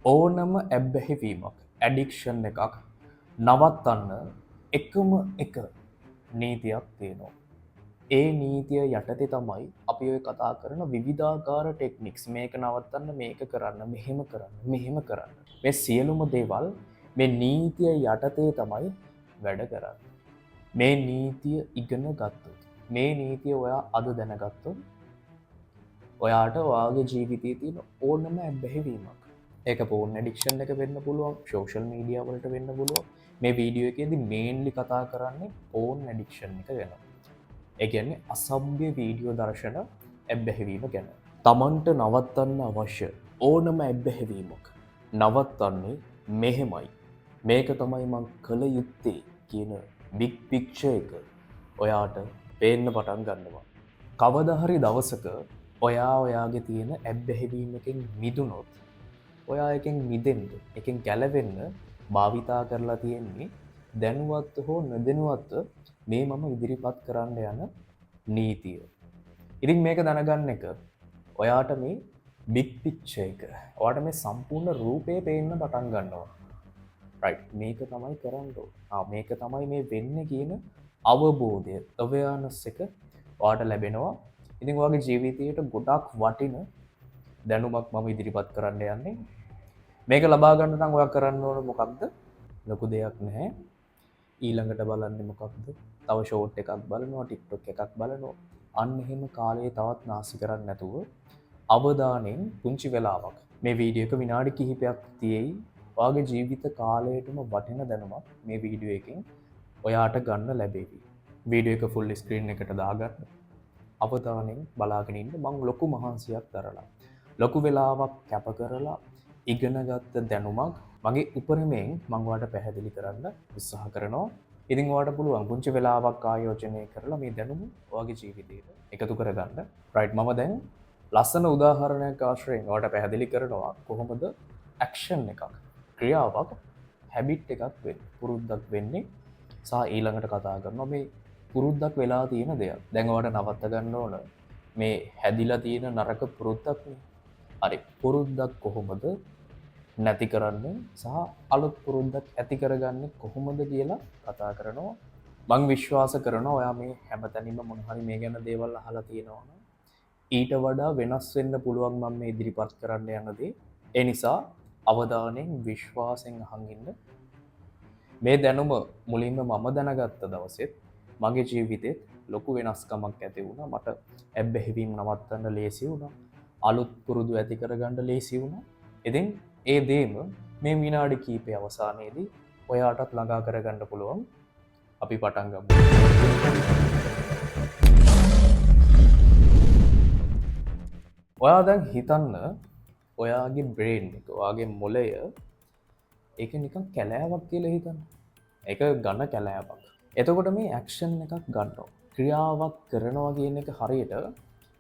ඕනම ඇබ්බැහිවීමක් ඇඩික්ෂන් එකක් නවත්තන්න එකම එක නීතියක් තියෙනවා. ඒ නීතිය යටතේ තමයි අපි ඔය කතා කරන විවිධාකාර ටෙක්නික්ස් මේක නවත්තන්න මේක කරන්න මෙහෙම කරන්න. මේ සියලුම දේවල් මේ නීතිය යටතේ තමයි වැඩ කරන්න. මේ නීතිය ඉගෙන ගත්තොත් මේ නීතිය ඔයා අද දැනගත්තොත් ඔයාට ඔයාගේ ජීවිතයේ තියෙන ඕනම ඇබ්බැහිවීමක් ඒක ෆෝන් ඇඩික්ෂන් එක වෙන්න පුළුවන් සෝෂල් මීඩියා වලට වෙන්න පුළුවන් මේ වීඩියෝ එකේදී මේන්ලි කතා කරන්නේ ෆෝන් ඇඩික්ෂන් එක ගැන. ඒ කියන්නේ අසභ්‍ය වීඩියෝ දර්ශන ඇබ්බැහිවීම ගැන. තමන්ට නවත්තන්න අවශ්‍ය ඕනම ඇබ්බැහිවීමක් නවත්තන්නේ මෙහෙමයි. මේක තමයි මං කළ යුත්තේ කියන බිග් පික්චර් එක ඔයාට පේන්න පටන් ගන්නවා. කවදා හරි දවසක ඔයා ඔයාගේ තියෙන ඇබ්බැහිවීමකින් මිදුනොත් ඔයා එකෙන් මිදෙන්න එකෙන් ගැලවෙන්න භාවිතා කරලා තියෙන්නේ දැනුවත් හෝ නොදැනුවත් මේ මම ඉදිරිපත් කරන්න යන නීතිය. ඉතින් මේක දැනගන්න එක ඔයාට මේ බිග් පික්චර් එක ඔයාට මේ සම්පූර්ණ රූපය පේන්න පටන් ගන්නවා. රයිට් මේක තමයි කරන්න ඕන. මේක තමයි මේ වෙන්නේ කියන අවබෝධය awareness එක ඔයාට ලැබෙනවා. ඉතින් ඔයාගේ ජීවිතයට ගොඩක් වටින දැනුමක් මම ඉදිරිපත් කරන්න යන්නේ. මේක ලබා ගන්න නම් ඔයා කරන්න ඕන මොකක්ද? ලොකු දෙයක් නැහැ. ඊළඟට බලන්නේ මොකක්ද? තව ෂෝට් එකක් බලනවා, TikTok එකක් බලනවා. අන්න එහෙම කාලේ තවත් නාස්ති කරන්නේ නැතුව අවධානයෙන් පුංචි වෙලාවක් මේ වීඩියෝ එක විනාඩි කිහිපයක් තියෙයි. ඔයාගේ ජීවිත කාලයටම වටින දැනුමක් මේ වීඩියෝ එකෙන් ඔයාට ගන්න ලැබෙවි. වීඩියෝ එක ෆුල් ස්ක්‍රීන් එකට දාගන්න. අවධානයෙන් බලාගෙන ඉන්න. මම ලොකු මහන්සියක් දරලා ලොකු වෙලාවක් කැප කරලා ඉගෙනගත්ත දැනුමක් මගේ උපරිමයෙන් මම ඔයාලට පැහැදිලි කරන්න උත්සාහ කරනවා. ඉතින් ඔයාලට පුළුවන් පුංචි වෙලාවක් ආයෝජනය කරලා මේ දැනුම ඔයාගේ ජීවිතේට එකතු කරගන්න. රයිට් මම දැන් ලස්සන උදාහරණයක් ආශ්‍රයෙන් ඔයාලට පැහැදිලි කරනවා කොහොමද ඇක්ෂන් එකක් ක්‍රියාවක් හැබිට් එකක් වෙන්නේ පුරුද්දක් වෙන්නේ සහ ඊළඟට කතා කරනවා මේ පුරුද්දක් වෙලා තියෙන දෙයක්. දැන් ඔයාලට නවත්ත ගන්න ඕන මේ හැදිලා තියෙන නරක පුරුද්දක් නේ. හරි පුරුද්දක් කොහොමද නැති කරන්නේ සහ අලුත් පුරුද්දක් ඇති කරගන්නේ කොහොමද කියලා කතා කරනවා. මං විශ්වාස කරනවා ඔයා මේ හැමතැනින්ම මොන හරි මේ ගැන දේවල් අහලා තියෙනවා නම් ඊට වඩා වෙනස් වෙන්න පුළුවන් මම මේ ඉදිරිපත් කරන්න යන දේ. ඒ නිසා අවධානයෙන් විශ්වාසයෙන් අහන් ඉන්න. මේ දැනුම මුලින්ම මම දැනගත්ත දවසෙත් මගේ ජීවිතේත් ලොකු වෙනස්කමක් ඇති වුණා. මට ඇබ්බැහිවීම නවත්තන්න ලේසි වුණා. අලුත් පුරුදු ඇති කරගන්න ලේසි වුණා. ඉතින් ඒ දේම මේ විනාඩි කීපය අවසානයේදී ඔයාටත් ළඟා කරගන්න පුළුවන්. අපි පටන් ගමු. ඔයා දැන් හිතන්න ඔයාගේ බ්‍රේන් එක, ඔයාගේ මොළය ඒක නිකන් කැලෑවක් කියලා හිතන්න. ඒක ඝන කැලෑවක්. එතකොට මේ ඇක්ෂන් එකක් ගන්නවා. ක්‍රියාවක් කරනවා කියන එක හරියට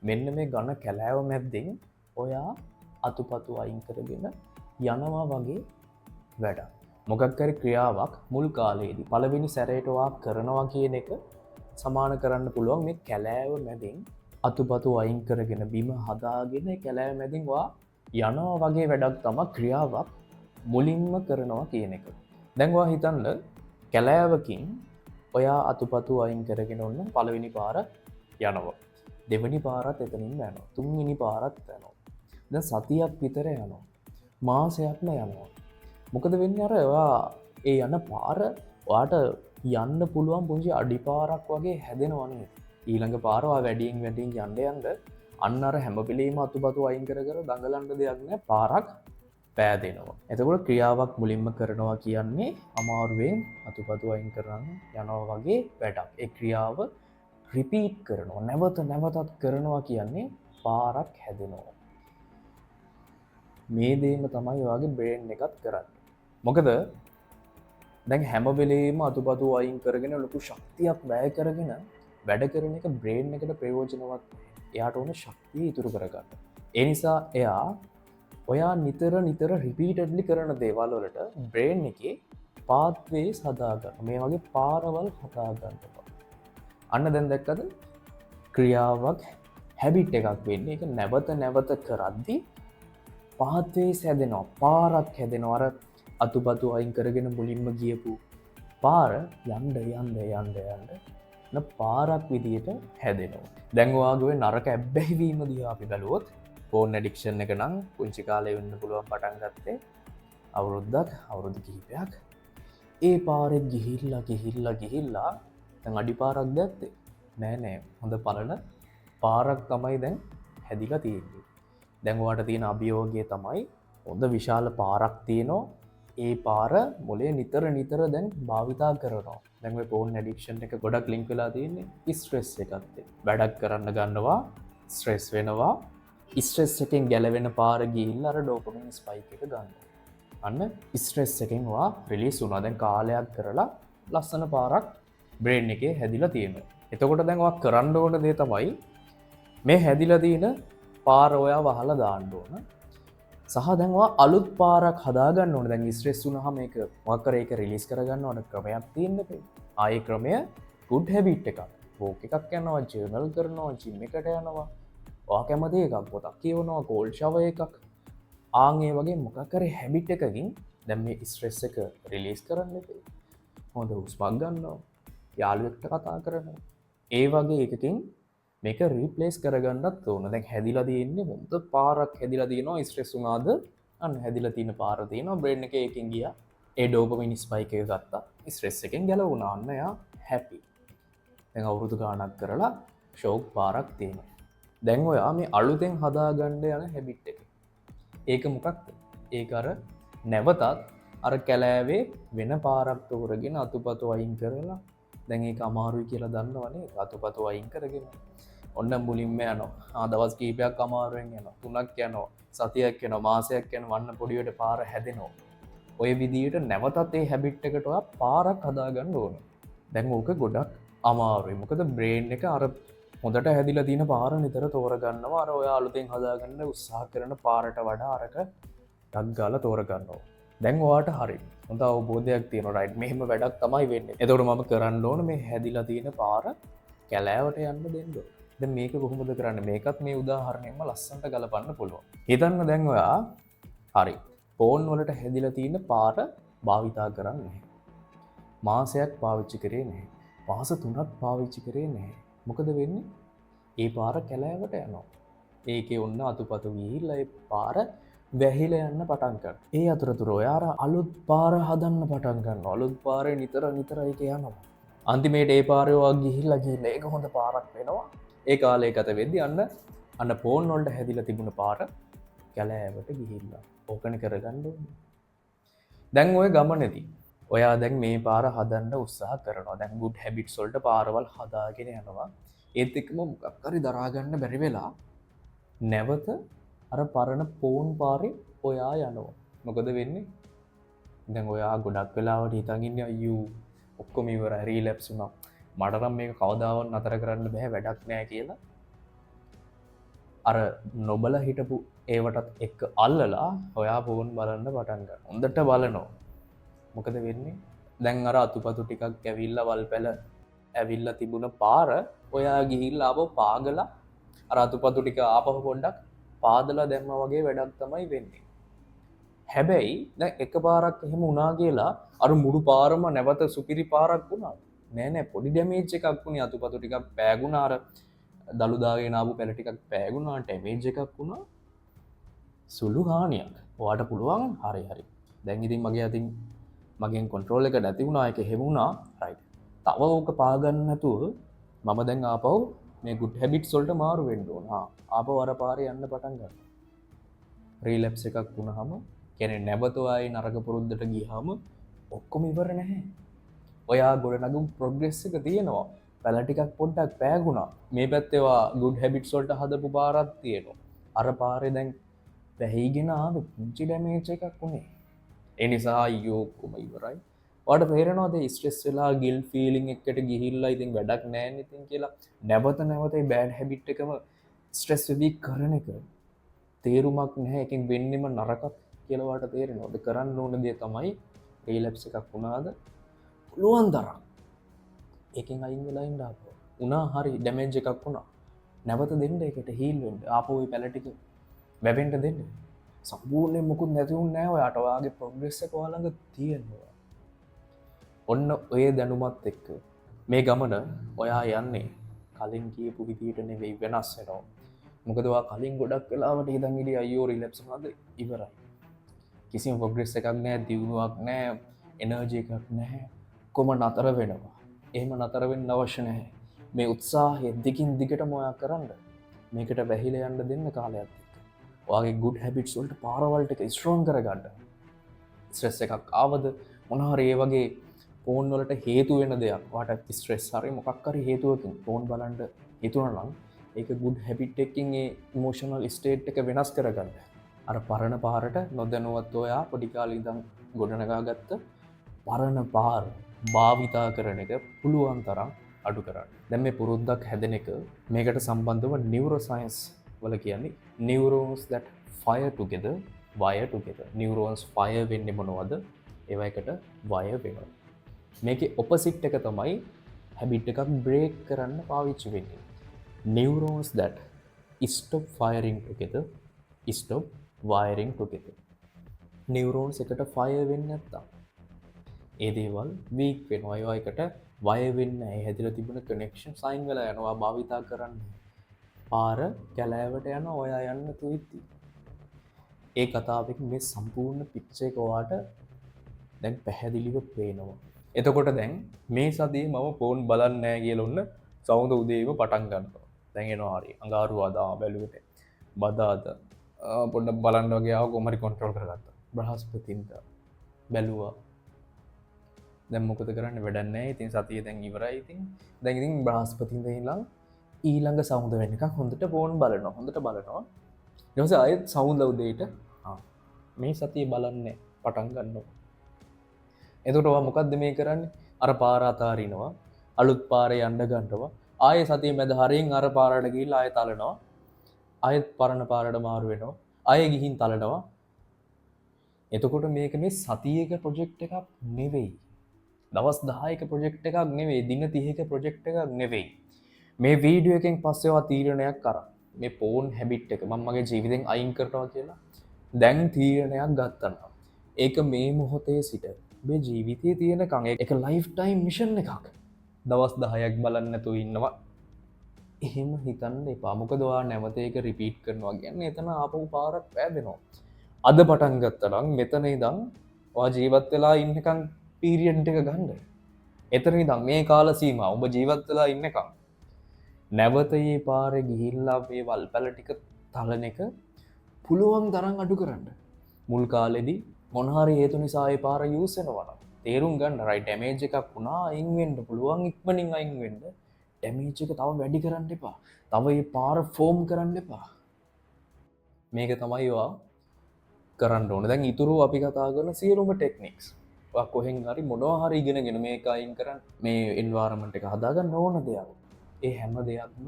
මෙන්න මේ ඝන කැලෑව මැද්දෙන් ඔයා අතුපතු අයින් කරගෙන යනවා වගේ වැඩක්. මොකක් හරි ක්‍රියාවක් මුල් කාලේදී පළවෙනි සැරේට ඔයා කරනවා කියන එක සමාන කරන්න පුළුවන් මේ කැලෑව මැදින් අතුපතු අයින් කරගෙන බිම හදාගෙන කැලෑව මැදින් ඔයා යනවා වගේ වැඩක් තමයි ක්‍රියාවක් මුලින්ම කරනවා කියන එක. දැන් ඔයා හිතන්න කැලෑවකින් ඔයා අතුපතු අයින් කරගෙන ඔන්න පළවෙනි පාර යනවා. දෙවෙනි පාරත් එතනින් යනවා. තුන්වෙනි පාරත් යනවා. දැන් සතියක් විතර යනවා. මාසයක්ම යනවා. මොකද වෙන්නේ අර ඔයා ඒ යන පාර ඔයාට යන්න පුළුවන් පුංචි අඩිපාරක් වගේ හැදෙනවා නේද? ඊළඟ පාර ඔයා වැඩියෙන් යන්න අන්න අර හැම වෙලෙම අතුපතු අයින් කර දඟලන්න දෙයක් නැහැ. පාරක් පෑදෙනවා. එතකොට ක්‍රියාවක් මුලින්ම කරනවා කියන්නේ අමාරුවෙන් අතුපතු අයින් කරන යනවා වගේ වැඩක්. ඒ ක්‍රියාව රිපීට් කරනවා. නැවතත් කරනවා කියන්නේ පාරක් හැදෙනවා. මේ දේම තමයි ඔයාගේ බ්‍රේන් එකත් කරන්නේ. මොකද දැන් හැම වෙලේම අතුපතු අයින් කරගෙන ලොකු ශක්තියක් වැය කරගෙන වැඩ කරන එක බ්‍රේන් එකට ප්‍රයෝජනවත්. එයාට ඕන ශක්තිය ඉතුරු කරගන්න. ඒ නිසා එයා ඔයා නිතර රිපීටඩ්ලි කරන දේවල් වලට බ්‍රේන් එකේ පාත්වේස් හදාගන්න. මේ වගේ පාරවල් හදාගන්නවා. අන්න දැන් දැක්කද ක්‍රියාවක් හැබිට් එකක් වෙන්නේ. ඒක නැවත කරද්දී පාත්වේස් හැදෙනවා, පාරක් හැදෙනවා. අර අතුපතු අයින් කරගෙන මුලින්ම ගියපු පාර යන්ඩ යන්ඩ යන්ඩ යන්ඩ පාරක් විදියට හැදෙනවා. දැන්වාගේ නරක ඇබ්බැහිවීම දිහ අපි බැලුවොත් ෆෝන් ඇඩික්ෂන් එක නම් පුංචි කාලය වෙන්න පුළුවන් පටන් ගත්තේ අවුරුද්දක් අවුරුදු කිහිපයක්. ඒ පාරෙත් ගිහිල්ලා අඩි පාරක් දැත්තේ නෑ හොඳ පලන පාරක් තමයි දැන් හැදිලා තියෙන්නේ. දැන්වාට තියෙන අභියෝගය තමයි හොඳ විශාල පාරක් තියනෝ ඒ පාර මොලේ නිතර දැන් භාවිතා කරනවා. දැන්ව පෝන් ඇඩික්ෂන් එක ගොඩක් ලින්ක් වෙලා තියන්නේ ස්ට්‍රෙස් එකත්තේ. වැඩක් කරන්න ගන්නවා ස්ට්‍රෙස් වෙනවා ස්ට්‍රෙස් එකෙන් ගැලවෙන පාර ගිහිල්ලා අර ඩෝපමින් ස්පයික් එක ගන්න. අන්න ස්ට්‍රෙස් එකෙන්වා රිලිස් වුණා. දැන් කාලයක් කරලා ලස්සන පාරක් බ්‍රේන් එකේ හැදිලා තියෙනවා. එතකොට දැන්වා කරන්න ඕන දේ තමයි මේ හැදිලා තියෙන පාර ඔයා වහලා දාන්න ඕන. සහ දැන්වා අලුත් පාරක් හදාගන්න ඕන. දැන් ස්ට්‍රෙස් වුණාම මේක මොකක් කර ඒක රිලීස් කරගන්න ඕන ක්‍රමයක් තියෙනවා. ආයේ ක්‍රමය good habit එකක්. වෝක් එකක් යනවා, ජර්නල් කරනවා, ජිම් එකට යනවා. ඔයා කැමති එකක් පොතක් කියවනවා, කෝල්ඩ් ෂවර් එකක්. ආන් ඒ වගේ මොකක් කර හැබිට් එකකින් දැන් මේ ස්ට්‍රෙස් එක රිලීස් කරන්න එපේ. හොඳ හුස්මක් ගන්නවා, යාළුවෙක්ට කතා කරනවා. ඒ වගේ එකකින් මේක රීප්ලේස් කරගන්නත් ඕන. දැන් හැදිලා තියෙන්නේ හොඳ පාරක් හැදිලා තියෙනවා. ස්ට්‍රෙස් වුණාද අන්න හැදිලා තියෙන පාර තියෙනවා. බ්‍රේන් එකේ එකකින් ගියා. ඒ ඩෝපමින් ස්පයික් එක ගත්තා. ස්ට්‍රෙස් එකෙන් ගැලවුණා. අන්න එයා හැපි. දැන් අවුරුදු ගාණක් කරලා ෂෝක් පාරක් තියෙනවා. දැන් ඔයා මේ අලුතෙන් හදාගන්න යන හැබිට් එක. ඒක මොකක්ද? ඒක අර නැවතත් අර කැලෑවේ වෙන පාරක් තෝරගෙන අතුපතු අයින් කරලා දැන් ඒක අමාරුයි කියලා දන්නවනේ. අතුපතු අයින් කරගෙන ඔන්න මුලින්ම යනවා. දවස් කීපයක් අමාරුවෙන් යනවා. 3ක් යනවා. සතියක් යනවා. මාසයක් යනවා. වන්න පොඩියට පාර හැදෙනවා. ඔය විදිහට නැවතත් ඒ හැබිට් එකට ඔයා පාරක් හදාගන්න ඕන. දැන් ඕක ගොඩක් අමාරුයි. මොකද බ්‍රේන් එක අර හොඳට හැදිලා තියෙන පාර නිතර තෝරගන්නවා. අර ඔයා අලුතෙන් හදාගන්න උත්සාහ කරන පාරට වඩා අරක ටක් ගාලා තෝරගන්නවා. දැන් ඔයාට හරි හොඳ අවබෝධයක් තියෙනවා. රයිට් මෙහෙම වැඩක් තමයි වෙන්නේ. එතකොට මම කරන්න ඕන මේ හැදිලා තියෙන පාර කැලෑවට යන්න දෙන්න. දැන් මේක කොහොමද කරන්නේ? මේකත් මේ උදාහරණයෙන්ම ලස්සනට ගලපන්න පුළුවන්. හිතන්න දැන් ඔයා හරි ෆෝන් වලට හැදිලා තියෙන පාර භාවිතා කරන්නේ නැහැ. මාසයක් පාවිච්චි කරේ නැහැ. මාස 3ක් පාවිච්චි කරේ නැහැ. මොකද වෙන්නේ? ඒ පාර කැලෑවට යනවා. ඒකේ ඔන්න අතුපතු ගිහිල්ලා ඒ පාර වැහිලා යන්න පටන් ගන්නවා. ඒ අතරතුර ඔයා අලුත් පාර හදන්න පටන් ගන්නවා. අලුත් පාරේ නිතර ඒක යනවා. අන්තිමේට ඒ පාරේ ඔයා ගිහිල්ලා ඒක හොඳ පාරක් වෙනවා. ඒ කාලේ ගත වෙද්දී අන්න ෆෝන් වලට හැදිලා තිබුණ පාර කැලෑවට ගිහිල්ලා ඕකන කරගන්න ඕනේ. දැන් ඔය ගමනේදී ඔයා දැන් මේ පාර හදන්න උත්සාහ කරනවා. දැන් good habits වලට පාරවල් හදාගෙන යනවා. ඒත් එක්කම මොකක් හරි දරා ගන්න බැරි වෙලා නැවත අර පරණ ෆෝන් පාරේ ඔයා යනවා. මොකද වෙන්නේ? දැන් ඔයා ගොඩක් වෙලාවට හිතන් ඉන්නේ අයියෝ ඔක්කොම ඉවරයි රීලැප්ස් වුණා. මට නම් මේක කවදාවත් නතර කරන්න බෑ වැඩක් නෑ කියලා. අර නොබල හිටපු ඒවටත් එක්ක අල්ලලා ඔයා ෆෝන් බලන්න පටන් ගන්නවා. හොඳට බලනවා. මොකද වෙන්නේ? දැන් අර අතුපතු ටිකක් ඇවිල්ලා වල් පැල ඇවිල්ලා තිබුණ පාර ඔයා ගිහිල්ලා ආපහු පාගලා අර අතුපතු ටික ආපහු පොඩ්ඩක් පාදලා දැම්මා වගේ වැඩක් තමයි වෙන්නේ. හැබැයි දැන් එකපාරක් එහෙම වුණා කියලා අර මුළු පාරම නැවත සුපිරි පාරක් වුණා. නෑ පොඩි ඩැමේජ් එකක් වුණේ. අතුපතු ටිකක් පෑගුණා. අර දළු දාගෙන ආපු පැල ටිකක් පෑගුණා. ඩැමේජ් එකක් වුණා. සුළු හානියක්. ඔයාට පුළුවන් හරි. දැන් ඉතින් මගේ අතින් මගෙන් කන්ට්‍රෝල් එක නැති වුණා. ඒක හැම වුණා. රයිට්. තව ඕක පාගන්න නැතුව මම දැන් ආපහු මේ good habits වලට මාරු වෙන්න ඕන. ආපහු අර පාරේ යන්න පටන් ගන්නවා. රීලැප්ස් එකක් වුණාම කියන්නේ නැවත ආයි නරක පුරුද්දට ගියාම ඔක්කොම ඉවර නැහැ. ඔයා ගොඩනගමු ප්‍රොග්‍රෙස් එක තියෙනවා. පැල ටිකක් පොඩ්ඩක් පෑගුණා. මේ පැත්තේ වා good habits වලට හදපු පාරක් තියෙනවා. අර පාරේ දැන් වැහිගෙන ආවේ පුංචි ඩැමේජ් එකක් වුණේ. ඒ නිසා අයියෝ ඔක්කොම ඉවරයි. ඔයාට තේරෙනවද ස්ට්‍රෙස් වෙලා ගිල්ට් ෆීලිං එකකට ගිහිල්ලා ඉතින් වැඩක් නැහැ නේ ඉතින් කියලා නැවත මේ බෑඩ් හැබිට් එකම ස්ට්‍රෙස් වෙවි කරන එක තේරුමක් නැහැ. එකෙන් වෙන්නෙම නරකක් කියලා ඔයාට තේරෙනවද? කරන්න ඕන දේ තමයි රීලැප්ස් එකක් වුණාද පුළුවන් තරම් එකෙන් අයින් වෙලා ඉන්න ආපහු. උනා හරි ඩැමේජ් එකක් වුණා. නැවත දෙන්න ඒකට හීල් වෙන්න. ආපහු ওই පැල ටික වැවෙන්න දෙන්න. සම්පූර්ණයෙන් මුකුත් නැති වුණ නෑ ඔයාට ඔයාගේ ප්‍රොග්‍රෙස් එක ඔයා ළඟ තියෙනවා. ඔන්න ඔය දැනුමත් එක්ක මේ ගමන ඔයා යන්නේ කලින් කියපු විදිහට නෙවෙයි වෙනස් වෙනවා. මොකද ඔයා කලින් ගොඩක් වෙලාවට හිතන් ඉඳි අයියෝ රිලැක්ස් වුණාද ඉවරයි. කිසිම ප්‍රොග්‍රෙස් එකක් නෑ, දියුණුවක් නෑ, එනර්ජි එකක් නැහැ. කොම නතර වෙනවා. එහෙම නතර වෙන්න අවශ්‍ය නැහැ. මේ උත්සාහය දිගින් දිගටම ඔයා කරන්න. මේකට වැහිලා යන්න දෙන්න කාලයක් එක්ක. ඔයාගේ good habits වලට පාරවල් ටික ස්ට්‍රෝං කරගන්න. ස්ට්‍රෙස් එකක් ආවද මොනවා හරි ඒ වගේ ෆෝන් වලට හේතු වෙන දෙයක්. ඔයාට ස්ට්‍රෙස් හරි මොකක් හරි හේතුවකින් ෆෝන් බලන්න හිතුණා නම් ඒක good habit එකකින් ඒ emotional state එක වෙනස් කරගන්න. අර පරණ පාරට නොදැනුවත් ඔයා පොඩි කාලේ ඉඳන් ගොඩනගාගත්ත පරණ පාර භාවිතා කරන එක පුළුවන් තරම් අඩු කරන්න. දැන් මේ පුරුද්දක් හැදෙන එක මේකට සම්බන්ධව නියුරෝ සයන්ස් වල කියන්නේ neurons that fire together wire together. neurons fire වෙන්නේ මොනවද? ඒවා එකට wire වෙනවා. මේකේ opposite එක තමයි habit එකක් break කරන්න පාවිච්චි වෙන්නේ. neurons that stop firing together stop wiring together. neurons එකට fire වෙන්නේ නැත්තම් ඒ දේවල් weak වෙනවා. ඒවා එකට wire වෙන්නේ නැහැ. ඒ හැදිලා තිබුණ connection sign වෙලා යනවා. භාවිතා කරන්නේ. පාර කැලෑවට යන ඔයා යන්න තුයිති. ඒ කතාවෙක මේ සම්පූර්ණ පික්චර් එක ඔයාට දැන් පැහැදිලිව පේනවා. එතකොට දැන් මේ සතියේ මම ෆෝන් බලන්නේ නැහැ කියලා ඔන්න සවුන්ද උදේම පටන් ගන්නවා. දැන් එනවා හරි. අඟහරුවාදා බැලුවට බදාද පොඩ්ඩක් බලන්න වගේ ආව කොහමරි කන්ට්‍රෝල් කරගත්තා. බ්‍රහස්පතින්දා බැලුවා. දැන් මොකද කරන්නේ වැඩක් නැහැ. ඉතින් සතිය දැන් ඉවරයි. දැන් ඉතින් බ්‍රහස්පතින්දා ඉඳන් ඊළඟ සවුන්ද වෙනකන් හොඳට ෆෝන් බලනවා. ඊට පස්සේ ආයෙත් සවුන්ද උදේට මේ සතිය බලන්නේ පටන් ගන්නවා. එතකොට ඔයා මොකද්ද මේ කරන්නේ? අර පාර අතාරිනවා. අලුත් පාරේ යන්න ගන්නවා. ආයෙ සතිය මැද හරියෙන් අර පාරට ගිහිල්ලා ආයෙ තලනවා. ආයෙත් පරණ පාරට මාරු වෙනවා. ආයෙ ගිහින් තලනවා. එතකොට මේක මේ සතියේක ප්‍රොජෙක්ට් එකක් නෙවෙයි. දවස් 10ක ප්‍රොජෙක්ට් එකක් නෙවෙයි. දින 30ක ප්‍රොජෙක්ට් එකක් නෙවෙයි. මේ වීඩියෝ එකෙන් පස්සේ ඔයා තීරණයක් කරා. මේ ෆෝන් හැබිට් එක මම මගේ ජීවිතෙන් අයින් කරනවා කියලා දැන් තීරණයක් ගත්තා. ඒක මේ මොහොතේ සිට මේ ජීවිතයේ තියෙනකන් ඒක ලයිෆ් ටයිම් මිෂන් එකක්. දවස් 10ක් බලන්න නැතුව ඉන්නවා. එහෙම හිතන්න එපා. මොකද ඔයා නැවත ඒක රිපීට් කරනවා කියන්නේ එතන ආපහු පාරක් පෑදෙනවා. අද පටන් ගත්තා නම් මෙතන ඉඳන් ඔයා ජීවත් වෙලා ඉන්නකන් පීරියඩ් එක ගන්න. එතන ඉඳන් මේ කාල සීමාව ඔබ ජීවත් වෙලා ඉන්නකන් නැවත මේ පාරේ ගිහිල්ලා මේ වල්පැල ටික තලන එක පුළුවන් තරම් අඩු කරන්න. මුල් කාලෙදී මොන හරි හේතු නිසා ඒ පාර යූස් වෙනවා නම් තේරුම් ගන්න රයිට් ඩැමේජ් එකක් වුණා අයින් වෙන්න පුළුවන් ඉක්මනින් අයින් වෙන්න. ඩැමේජ් එක තව වැඩි කරන්න එපා. තව මේ පාර ෆෝම් කරන්න එපා. මේක තමයි ඔයා කරන්න ඕනේ. දැන් ඊතුරු අපි කතා කරන සියලුම ටෙක්නික්ස්. ඔයා කොහෙන් හරි මොනවා හරි ඉගෙනගෙන මේක අයින් කරන්න මේ එන්වයරන්මන්ට් එක හදාගන්න ඕන දෙයක්. ඒ හැම දෙයක්ම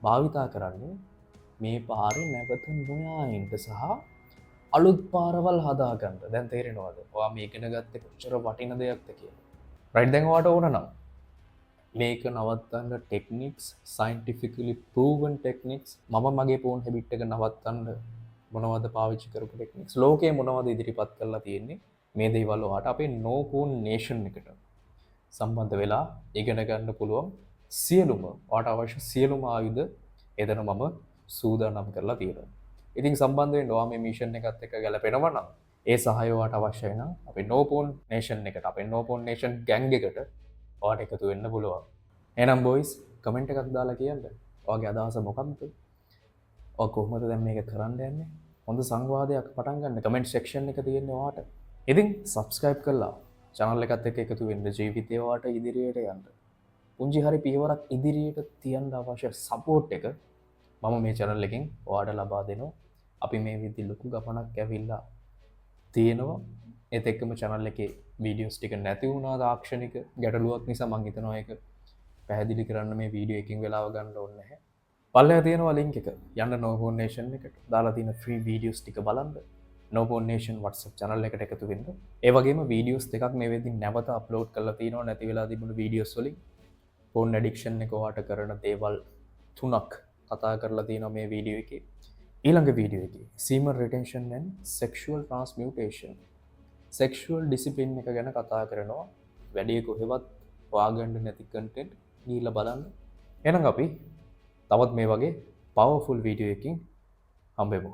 භාවිතා කරන්නේ මේ පාරේ නැවත නොයායින්ට සහ අලුත් පාරවල් හදාගන්න. දැන් තේරෙනවද? ඔයා මේ ඉගෙන ගත්තේ කොච්චර වටින දෙයක්ද කියලා. රයිට් දැන් ඔයාට ඕන නම් මේක නවත්තන්න ටෙක්නික්ස් scientifically proven techniques මම මගේ ෆෝන් හැබිට් එක නවත්තන්න මොනවද පාවිච්චි කරපු ටෙක්නික්ස් ලෝකේ මොනවද ඉදිරිපත් කරලා තියෙන්නේ මේ දේවල් ඔයාට අපේ no phone nation එකට සම්බන්ධ වෙලා ඉගෙන ගන්න පුළුවන් සියලුම ඔයාට අවශ්‍ය සියලුම ආයුධ එතන මම සූදානම් කරලා තියෙනවා. ඉතින් සම්බන්ධ වෙන්න ඔයා මේ මිෂන් එකත් එක්ක ගැලපෙනවා නම් ඒ සහාය ඔයාට අවශ්‍යයි නම් අපේ no phone nation එකට අපේ no phone nation gang එකට ඔයාට එකතු වෙන්න පුළුවන්. එහෙනම් boys කමෙන්ට් එකක් දාලා කියන්න. ඔයාගේ අදහස මොකක්ද? ඔය කොහොමද දැන් මේක කරන්න යන්නේ? හොඳ සංවාදයක් පටන් ගන්න කමෙන්ට් සෙක්ෂන් එක තියෙන්නේ ඔයාට. ඉතින් subscribe කරලා channel එකත් එක්ක එකතු වෙන්න ජීවිතේ ඔයාට ඉදිරියට යන්න. පුංචි හරි පියවරක් ඉදිරියට තියන්න අවශ්‍ය support එක මම මේ channel එකෙන් ඔයාට ලබා දෙනවා. අපි මේ විදිහ ලොකු ගමනක් ඇවිල්ලා තියෙනවා. ඒත් එක්කම channel එකේ videos ටික නැති වුණා තාක්ෂණික ගැටලුවක් නිසා මම හිතනවා ඒක පැහැදිලි කරන්න මේ වීඩියෝ එකකින් වෙලාව ගන්න ඕනේ නැහැ. පල්ලෙහා තියෙනවා link එක. යන්න No Phone Nation එකට. දාලා තියෙන free videos ටික බලන්න. No Phone Nation WhatsApp channel එකට එකතු වෙන්න. ඒ වගේම videos දෙකක් මේ වෙද්දි නැවත upload කරලා තියෙනවා නැති වෙලා තිබුණු videos වලින්. phone addiction එක ඔයාට කරන දේවල් 3ක් කතා කරලා තියෙනවා මේ වීඩියෝ එකේ. ඊළඟ වීඩියෝ එකේ semen retention and sexual transmutation sexual discipline එක ගැන කතා කරනවා. වැඩේ කොහෙවත් හොයාගන්න නැති content ගිහිල්ලා බලන්න. එහෙනම් අපි තවත් මේ වගේ powerful වීඩියෝ එකකින් හම්බෙමු.